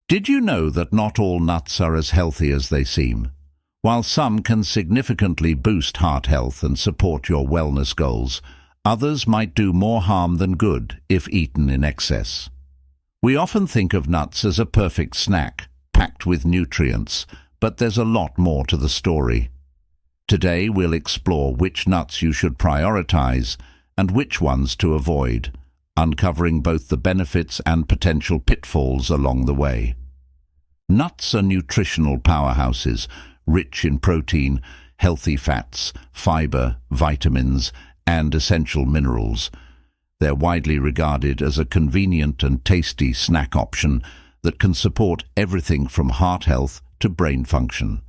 Did you know that not all nuts are as healthy as they seem? While some can significantly boost heart health and support your wellness goals, others might do more harm than good if eaten in excess. We often think of nuts as a perfect snack, packed with nutrients, but there's a lot more to the story. Today we'll explore which nuts you should prioritize and which ones to avoid, uncovering both the benefits and potential pitfalls along the way. Nuts are nutritional powerhouses, rich in protein, healthy fats, fiber, vitamins, and essential minerals. They're widely regarded as a convenient and tasty snack option that can support everything from heart health to brain function.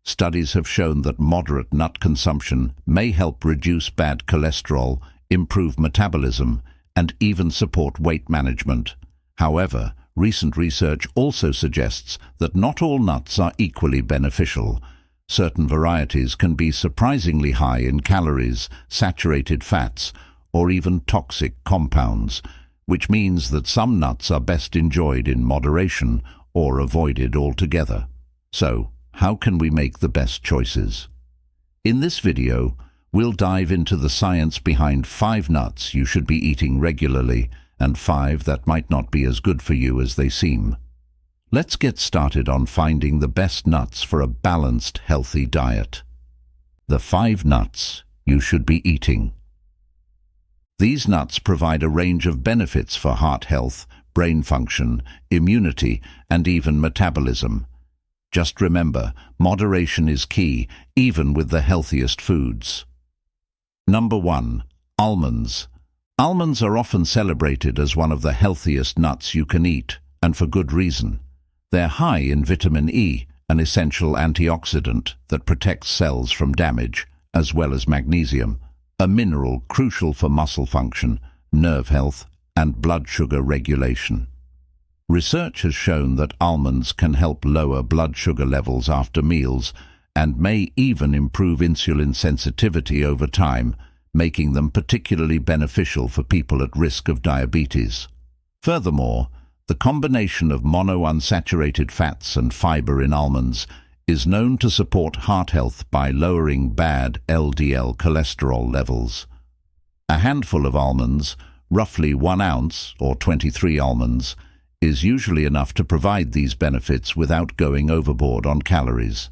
Studies have shown that moderate nut consumption may help reduce bad cholesterol, improve metabolism, and even support weight management. However, recent research also suggests that not all nuts are equally beneficial. Certain varieties can be surprisingly high in calories, saturated fats, or even toxic compounds, which means that some nuts are best enjoyed in moderation or avoided altogether. So, how can we make the best choices? In this video, we'll dive into the science behind 5 nuts you should be eating regularly and 5 that might not be as good for you as they seem. Let's get started on finding the best nuts for a balanced, healthy diet. The 5 nuts you should be eating. These nuts provide a range of benefits for heart health, brain function, immunity, and even metabolism. Just remember, moderation is key, even with the healthiest foods. Number 1. Almonds. Almonds are often celebrated as one of the healthiest nuts you can eat, and for good reason. They're high in vitamin E, an essential antioxidant that protects cells from damage, as well as magnesium, a mineral crucial for muscle function, nerve health, and blood sugar regulation. Research has shown that almonds can help lower blood sugar levels after meals and may even improve insulin sensitivity over time, making them particularly beneficial for people at risk of diabetes. Furthermore, the combination of monounsaturated fats and fiber in almonds is known to support heart health by lowering bad LDL cholesterol levels. A handful of almonds, roughly 1 ounce or 23 almonds, is usually enough to provide these benefits without going overboard on calories.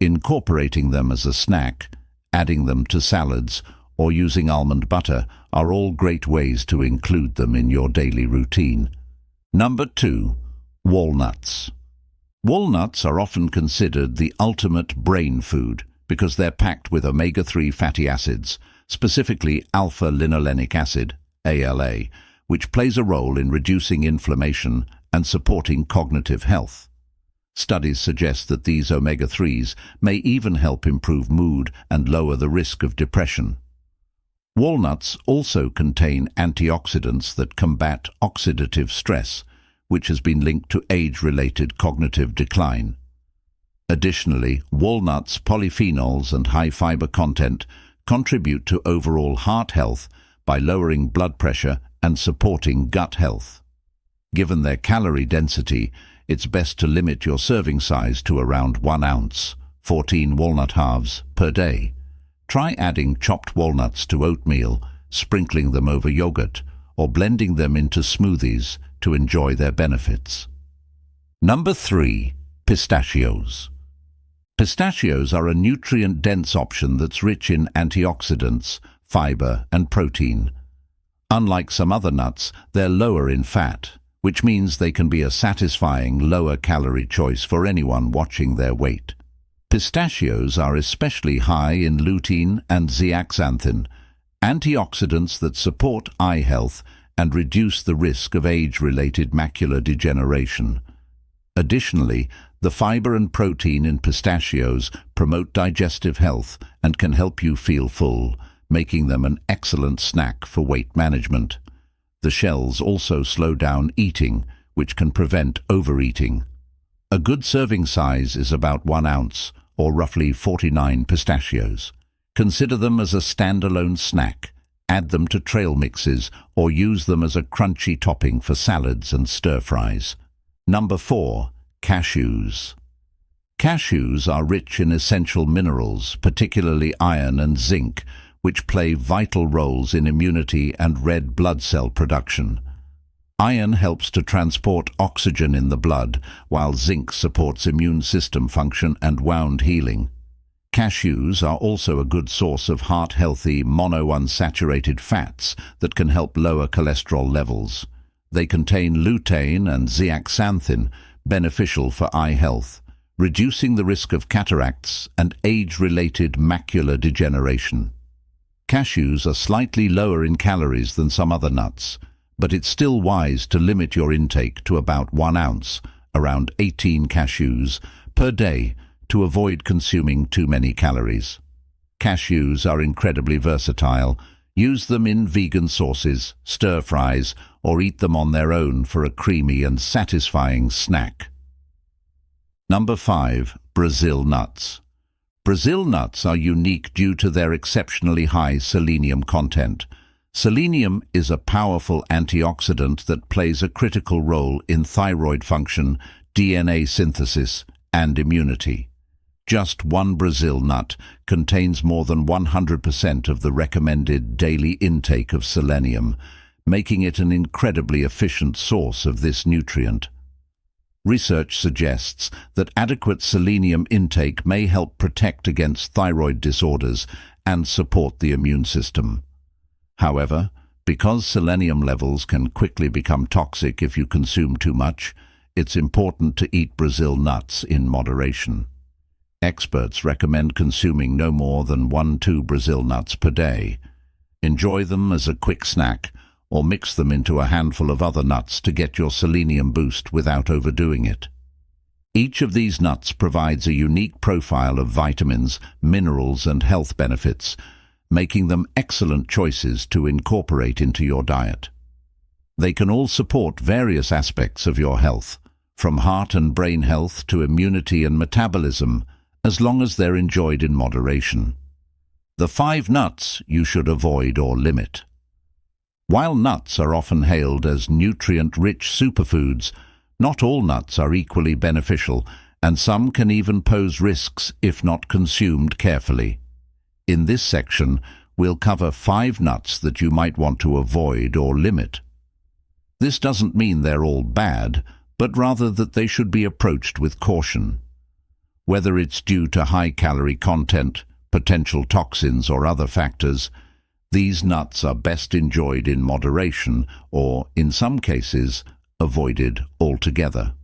Incorporating them as a snack, adding them to salads, or using almond butter are all great ways to include them in your daily routine. Number 2. Walnuts. Walnuts are often considered the ultimate brain food because they're packed with omega-3 fatty acids, specifically alpha-linolenic acid, ALA, which plays a role in reducing inflammation and supporting cognitive health. Studies suggest that these omega-3s may even help improve mood and lower the risk of depression. Walnuts also contain antioxidants that combat oxidative stress, which has been linked to age-related cognitive decline. Additionally, walnuts' polyphenols and high fiber content contribute to overall heart health by lowering blood pressure and supporting gut health. Given their calorie density, it's best to limit your serving size to around 1 ounce, 14 walnut halves, per day. Try adding chopped walnuts to oatmeal, sprinkling them over yogurt, or blending them into smoothies to enjoy their benefits. Number 3. Pistachios. Pistachios are a nutrient-dense option that's rich in antioxidants, fiber, and protein. Unlike some other nuts, they're lower in fat, which means they can be a satisfying lower-calorie choice for anyone watching their weight. Pistachios are especially high in lutein and zeaxanthin, antioxidants that support eye health and reduce the risk of age-related macular degeneration. Additionally, the fiber and protein in pistachios promote digestive health and can help you feel full, making them an excellent snack for weight management. The shells also slow down eating, which can prevent overeating. A good serving size is about 1 ounce, or roughly 49 pistachios. Consider them as a standalone snack. Add them to trail mixes or use them as a crunchy topping for salads and stir-fries. Number 4. Cashews. Cashews are rich in essential minerals, particularly iron and zinc, which play vital roles in immunity and red blood cell production. Iron helps to transport oxygen in the blood, while zinc supports immune system function and wound healing. Cashews are also a good source of heart-healthy monounsaturated fats that can help lower cholesterol levels. They contain lutein and zeaxanthin, beneficial for eye health, reducing the risk of cataracts and age-related macular degeneration. Cashews are slightly lower in calories than some other nuts, but it's still wise to limit your intake to about 1 ounce, around 18 cashews, per day to avoid consuming too many calories. Cashews are incredibly versatile. Use them in vegan sauces, stir-fries, or eat them on their own for a creamy and satisfying snack. Number 5. Brazil nuts. Brazil nuts are unique due to their exceptionally high selenium content. Selenium is a powerful antioxidant that plays a critical role in thyroid function, DNA synthesis, and immunity. Just one Brazil nut contains more than 100% of the recommended daily intake of selenium, making it an incredibly efficient source of this nutrient. Research suggests that adequate selenium intake may help protect against thyroid disorders and support the immune system. However, because selenium levels can quickly become toxic if you consume too much, it's important to eat Brazil nuts in moderation. Experts recommend consuming no more than 1–2 Brazil nuts per day. Enjoy them as a quick snack, or mix them into a handful of other nuts to get your selenium boost without overdoing it. Each of these nuts provides a unique profile of vitamins, minerals, and health benefits, making them excellent choices to incorporate into your diet. They can all support various aspects of your health, from heart and brain health to immunity and metabolism, as long as they're enjoyed in moderation. The 5 nuts you should avoid or limit. While nuts are often hailed as nutrient-rich superfoods, not all nuts are equally beneficial, and some can even pose risks if not consumed carefully. In this section, we'll cover 5 nuts that you might want to avoid or limit. This doesn't mean they're all bad, but rather that they should be approached with caution. Whether it's due to high calorie content, potential toxins, or other factors, these nuts are best enjoyed in moderation or, in some cases, avoided altogether.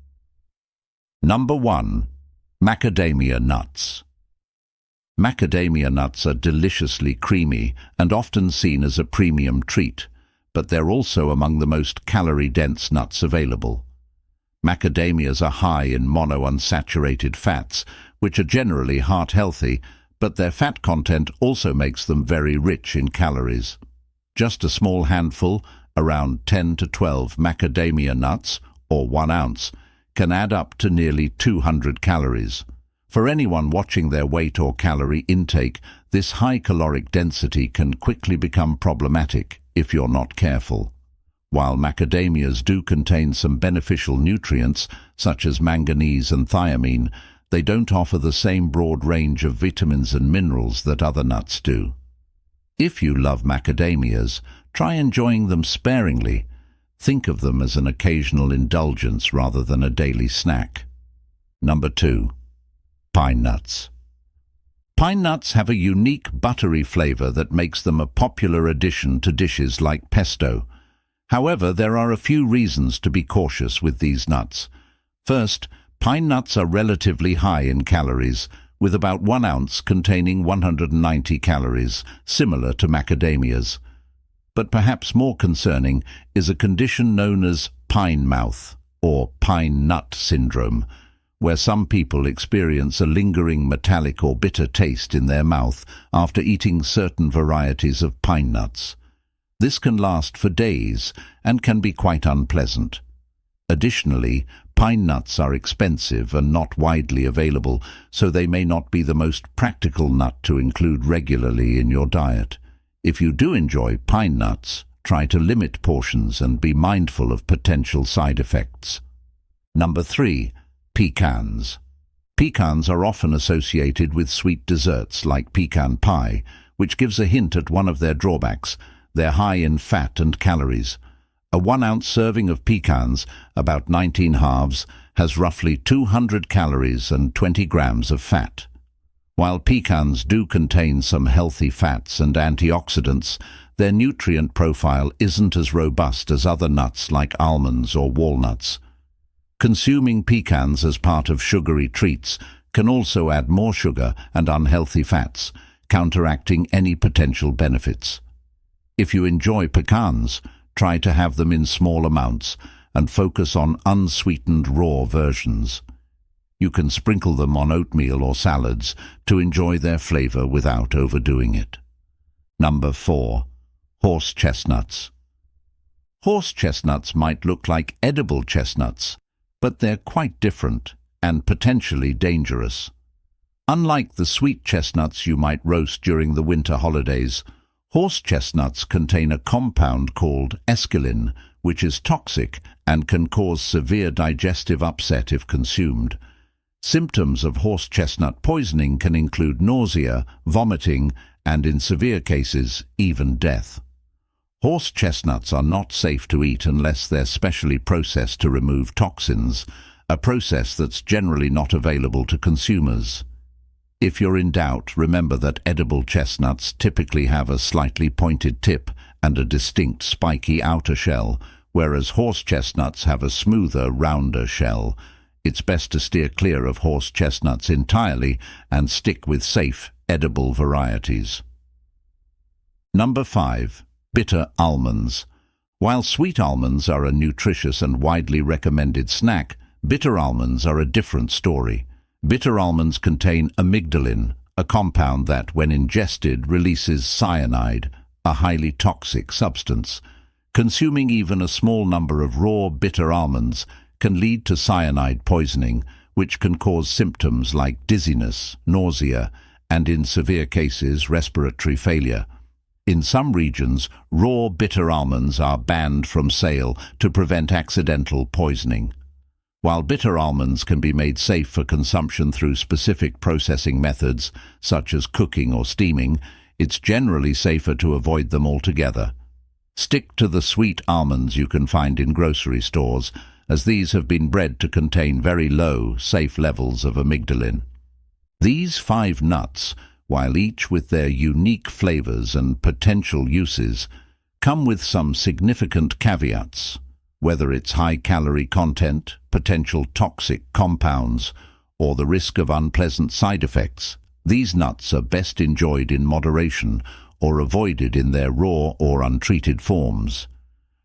Number 1. Macadamia nuts. Macadamia nuts are deliciously creamy and often seen as a premium treat, but they're also among the most calorie-dense nuts available. Macadamias are high in monounsaturated fats, which are generally heart-healthy, but their fat content also makes them very rich in calories. Just a small handful, around 10 to 12 macadamia nuts, or 1 ounce, can add up to nearly 200 calories. For anyone watching their weight or calorie intake, this high caloric density can quickly become problematic if you're not careful. While macadamias do contain some beneficial nutrients, such as manganese and thiamine, they don't offer the same broad range of vitamins and minerals that other nuts do. If you love macadamias, try enjoying them sparingly. Think of them as an occasional indulgence rather than a daily snack. Number 2. Pine nuts. Pine nuts have a unique buttery flavor that makes them a popular addition to dishes like pesto. However, there are a few reasons to be cautious with these nuts. First, pine nuts are relatively high in calories, with about 1 ounce containing 190 calories, similar to macadamias. But perhaps more concerning is a condition known as pine mouth, or pine nut syndrome, where some people experience a lingering metallic or bitter taste in their mouth after eating certain varieties of pine nuts. This can last for days and can be quite unpleasant. Additionally, pine nuts are expensive and not widely available, so they may not be the most practical nut to include regularly in your diet. If you do enjoy pine nuts, try to limit portions and be mindful of potential side effects. Number 3. Pecans. Pecans are often associated with sweet desserts like pecan pie, which gives a hint at one of their drawbacks. They're high in fat and calories. A 1-ounce serving of pecans, about 19 halves, has roughly 200 calories and 20 grams of fat. While pecans do contain some healthy fats and antioxidants, their nutrient profile isn't as robust as other nuts like almonds or walnuts. Consuming pecans as part of sugary treats can also add more sugar and unhealthy fats, counteracting any potential benefits. If you enjoy pecans, try to have them in small amounts and focus on unsweetened raw versions. You can sprinkle them on oatmeal or salads to enjoy their flavor without overdoing it. Number 4. Horse chestnuts. Horse chestnuts might look like edible chestnuts, but they're quite different and potentially dangerous. Unlike the sweet chestnuts you might roast during the winter holidays, horse chestnuts contain a compound called esquilin, which is toxic and can cause severe digestive upset if consumed. Symptoms of horse chestnut poisoning can include nausea, vomiting, and in severe cases, even death. Horse chestnuts are not safe to eat unless they're specially processed to remove toxins, a process that's generally not available to consumers. If you're in doubt, remember that edible chestnuts typically have a slightly pointed tip and a distinct spiky outer shell, whereas horse chestnuts have a smoother, rounder shell. It's best to steer clear of horse chestnuts entirely and stick with safe, edible varieties. Number 5. Bitter almonds. While sweet almonds are a nutritious and widely recommended snack, bitter almonds are a different story. Bitter almonds contain amygdalin, a compound that, when ingested, releases cyanide, a highly toxic substance. Consuming even a small number of raw bitter almonds can lead to cyanide poisoning, which can cause symptoms like dizziness, nausea, and in severe cases, respiratory failure. In some regions, raw bitter almonds are banned from sale to prevent accidental poisoning. While bitter almonds can be made safe for consumption through specific processing methods, such as cooking or steaming, it's generally safer to avoid them altogether. Stick to the sweet almonds you can find in grocery stores, as these have been bred to contain very low, safe levels of amygdalin. These 5 nuts, while each with their unique flavors and potential uses, come with some significant caveats. Whether it's high calorie content, potential toxic compounds, or the risk of unpleasant side effects, these nuts are best enjoyed in moderation or avoided in their raw or untreated forms.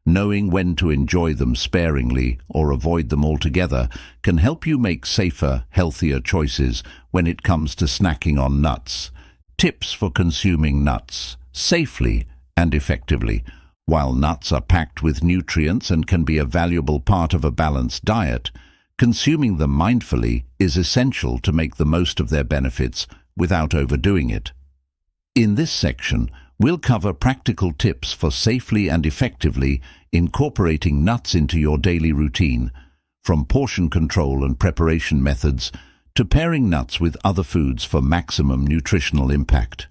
Knowing when to enjoy them sparingly or avoid them altogether can help you make safer, healthier choices when it comes to snacking on nuts. Tips for consuming nuts safely and effectively. While nuts are packed with nutrients and can be a valuable part of a balanced diet, consuming them mindfully is essential to make the most of their benefits without overdoing it. In this section, we'll cover practical tips for safely and effectively incorporating nuts into your daily routine, from portion control and preparation methods to pairing nuts with other foods for maximum nutritional impact.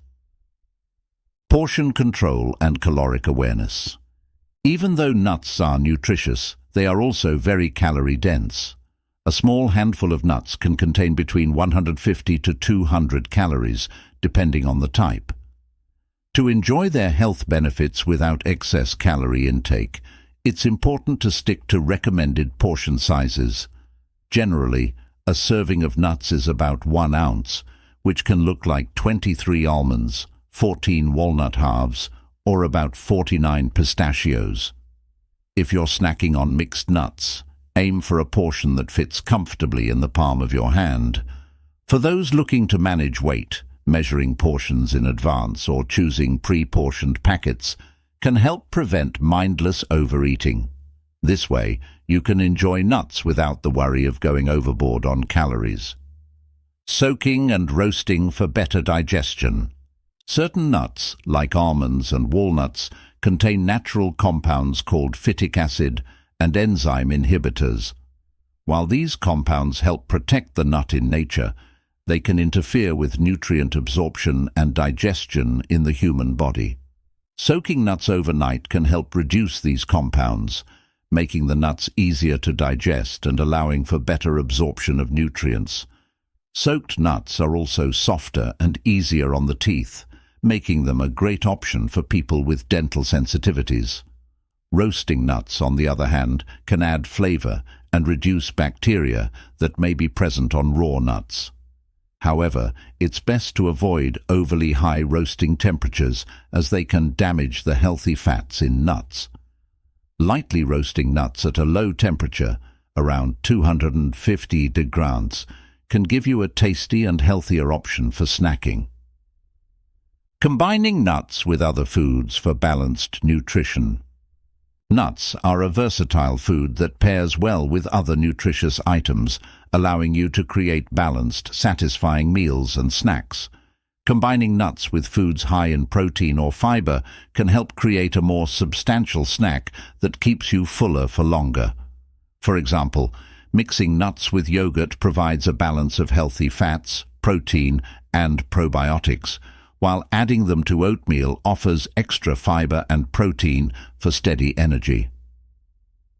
Portion control and caloric awareness. Even though nuts are nutritious, they are also very calorie-dense. A small handful of nuts can contain between 150 to 200 calories, depending on the type. To enjoy their health benefits without excess calorie intake, it's important to stick to recommended portion sizes. Generally, a serving of nuts is about 1 ounce, which can look like 23 almonds, 14 walnut halves, or about 49 pistachios. If you're snacking on mixed nuts, aim for a portion that fits comfortably in the palm of your hand. For those looking to manage weight, measuring portions in advance or choosing pre-portioned packets can help prevent mindless overeating. This way, you can enjoy nuts without the worry of going overboard on calories. Soaking and roasting for better digestion. Certain nuts, like almonds and walnuts, contain natural compounds called phytic acid and enzyme inhibitors. While these compounds help protect the nut in nature, they can interfere with nutrient absorption and digestion in the human body. Soaking nuts overnight can help reduce these compounds, making the nuts easier to digest and allowing for better absorption of nutrients. Soaked nuts are also softer and easier on the teeth, making them a great option for people with dental sensitivities. Roasting nuts, on the other hand, can add flavor and reduce bacteria that may be present on raw nuts. However, it's best to avoid overly high roasting temperatures as they can damage the healthy fats in nuts. Lightly roasting nuts at a low temperature, around 250 degrees, can give you a tasty and healthier option for snacking. Combining nuts with other foods for balanced nutrition. Nuts are a versatile food that pairs well with other nutritious items, allowing you to create balanced, satisfying meals and snacks. Combining nuts with foods high in protein or fiber can help create a more substantial snack that keeps you fuller for longer. For example, mixing nuts with yogurt provides a balance of healthy fats, protein, and probiotics, while adding them to oatmeal offers extra fiber and protein for steady energy.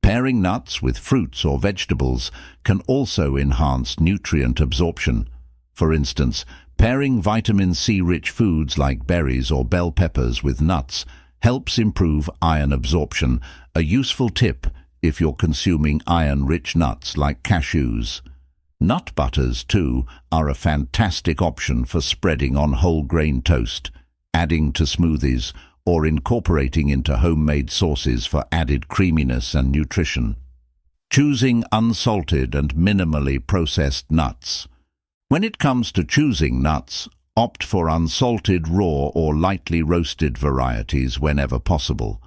Pairing nuts with fruits or vegetables can also enhance nutrient absorption. For instance, pairing vitamin C-rich foods like berries or bell peppers with nuts helps improve iron absorption, a useful tip if you're consuming iron-rich nuts like cashews. Nut butters, too, are a fantastic option for spreading on whole grain toast, adding to smoothies, or incorporating into homemade sauces for added creaminess and nutrition. Choosing unsalted and minimally processed nuts. When it comes to choosing nuts, opt for unsalted, raw, or lightly roasted varieties whenever possible.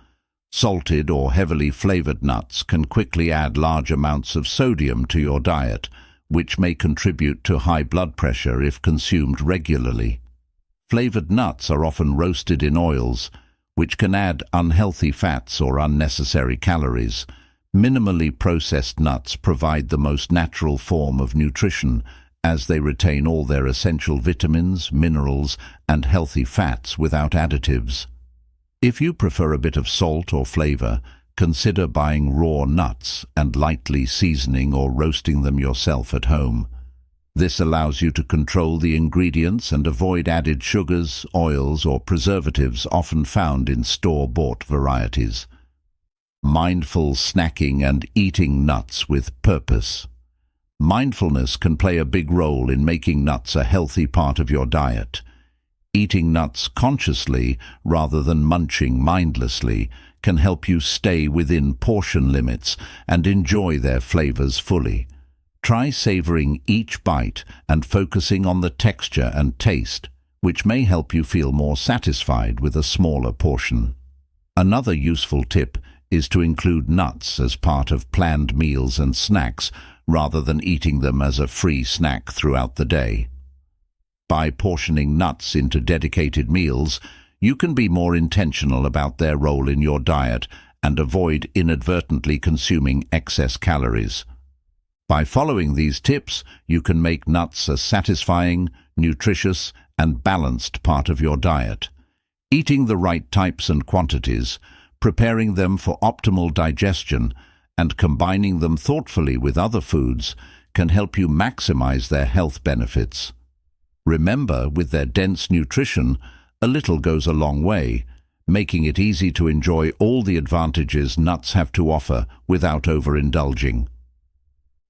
Salted or heavily flavored nuts can quickly add large amounts of sodium to your diet, which may contribute to high blood pressure if consumed regularly. Flavored nuts are often roasted in oils, which can add unhealthy fats or unnecessary calories. Minimally processed nuts provide the most natural form of nutrition, as they retain all their essential vitamins, minerals, and healthy fats without additives. If you prefer a bit of salt or flavor, consider buying raw nuts and lightly seasoning or roasting them yourself at home. This allows you to control the ingredients and avoid added sugars, oils, or preservatives often found in store-bought varieties. Mindful snacking and eating nuts with purpose. Mindfulness can play a big role in making nuts a healthy part of your diet. Eating nuts consciously rather than munching mindlessly can help you stay within portion limits and enjoy their flavors fully. Try savoring each bite and focusing on the texture and taste, which may help you feel more satisfied with a smaller portion. Another useful tip is to include nuts as part of planned meals and snacks rather than eating them as a free snack throughout the day. By portioning nuts into dedicated meals, you can be more intentional about their role in your diet and avoid inadvertently consuming excess calories. By following these tips, you can make nuts a satisfying, nutritious, and balanced part of your diet. Eating the right types and quantities, preparing them for optimal digestion, and combining them thoughtfully with other foods can help you maximize their health benefits. Remember, with their dense nutrition, a little goes a long way, making it easy to enjoy all the advantages nuts have to offer without overindulging.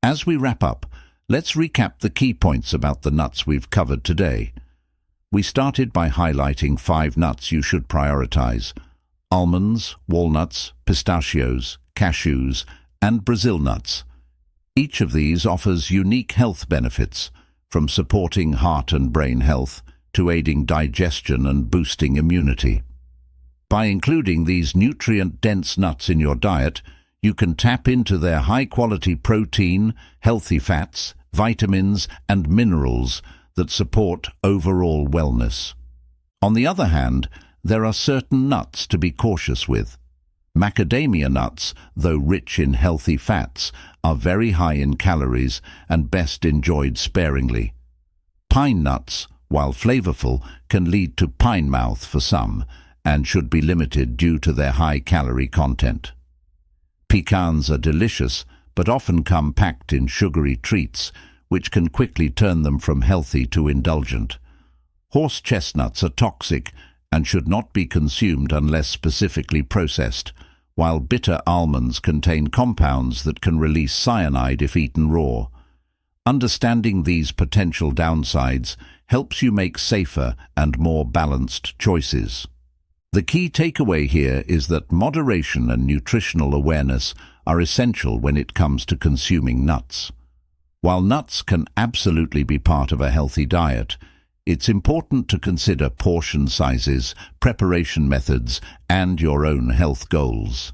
As we wrap up, let's recap the key points about the nuts we've covered today. We started by highlighting 5 nuts you should prioritize: almonds, walnuts, pistachios, cashews, and Brazil nuts. Each of these offers unique health benefits, from supporting heart and brain health to aiding digestion and boosting immunity. By including these nutrient-dense nuts in your diet, you can tap into their high-quality protein, healthy fats, vitamins, and minerals that support overall wellness. On the other hand, there are certain nuts to be cautious with. Macadamia nuts, though rich in healthy fats, are very high in calories and best enjoyed sparingly. Pine nuts, while flavorful, can lead to pine mouth for some and should be limited due to their high calorie content. Pecans are delicious, but often come packed in sugary treats, which can quickly turn them from healthy to indulgent. Horse chestnuts are toxic and should not be consumed unless specifically processed, while bitter almonds contain compounds that can release cyanide if eaten raw. Understanding these potential downsides helps you make safer and more balanced choices. The key takeaway here is that moderation and nutritional awareness are essential when it comes to consuming nuts. While nuts can absolutely be part of a healthy diet, it's important to consider portion sizes, preparation methods, and your own health goals.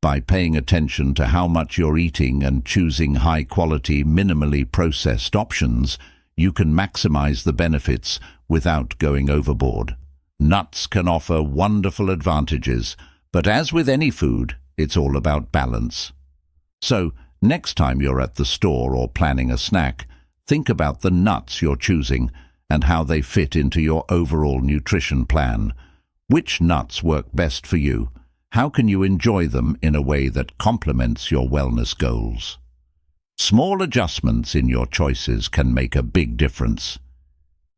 By paying attention to how much you're eating and choosing high-quality, minimally processed options, you can maximize the benefits without going overboard. Nuts can offer wonderful advantages, but as with any food, it's all about balance. So, next time you're at the store or planning a snack, think about the nuts you're choosing and how they fit into your overall nutrition plan. Which nuts work best for you? How can you enjoy them in a way that complements your wellness goals? Small adjustments in your choices can make a big difference.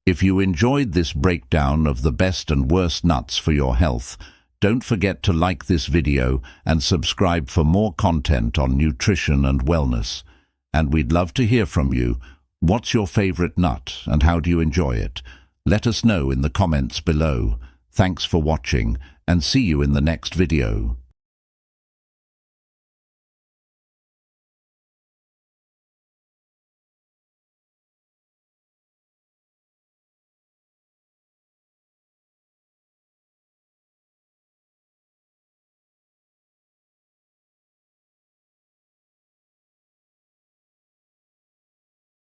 If you enjoyed this breakdown of the best and worst nuts for your health, don't forget to like this video and subscribe for more content on nutrition and wellness. And we'd love to hear from you. What's your favorite nut and how do you enjoy it? Let us know in the comments below. Thanks for watching and see you in the next video.